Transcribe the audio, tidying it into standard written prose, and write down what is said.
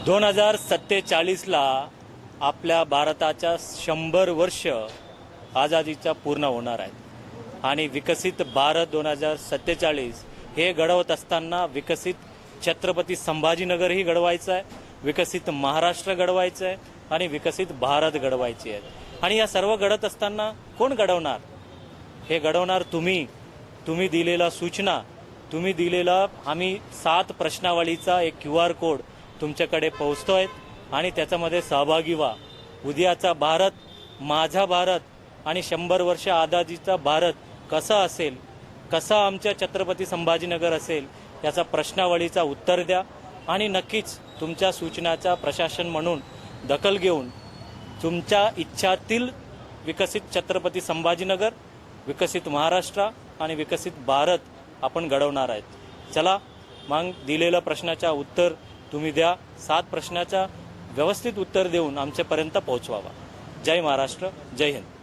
2047ला आपल्या भारताच्या 100 वर्ष आझादीचा पूर्ण होणार आहेत आणि विकसित भारत 2047 हे घडवत असताना विकसित छत्रपती संभाजीनगरही घडवायचं आहे, विकसित महाराष्ट्र घडवायचं आहे आणि विकसित भारत घडवायचे आहे। आणि या सर्व घडत असताना कोण घडवणार? हे घडवणार तुम्ही दिलेला सूचना, तुम्ही दिलेला आम्ही 7 प्रश्नावलीचा एक QR कोड तुमच्याकडे पोहोचतोय आणि त्याच्यामध्ये सहभागी व्हा। उद्याचा भारत, माझा भारत आणि 100 वर्ष आझादीचा भारत कसा असेल, कसा आमच्या छत्रपती संभाजीनगर असेल याचा प्रश्नावलीचा उत्तर द्या आणि नक्कीच तुमच्या सूचनाचा प्रशासन म्हणून दखल घेऊन तुमच्या इच्छातील विकसित छत्रपती संभाजीनगर, विकसित महाराष्ट्र आणि विकसित भारत आपण घडवणार आहेत। चला मग दिलेल्या प्रश्नाचा उत्तर तुम्ही द्या, 7 प्रश्नाचा व्यवस्थित उत्तर देऊन आमच्यापर्यंत पोहोचवावा। जय महाराष्ट्र, जय हिंद।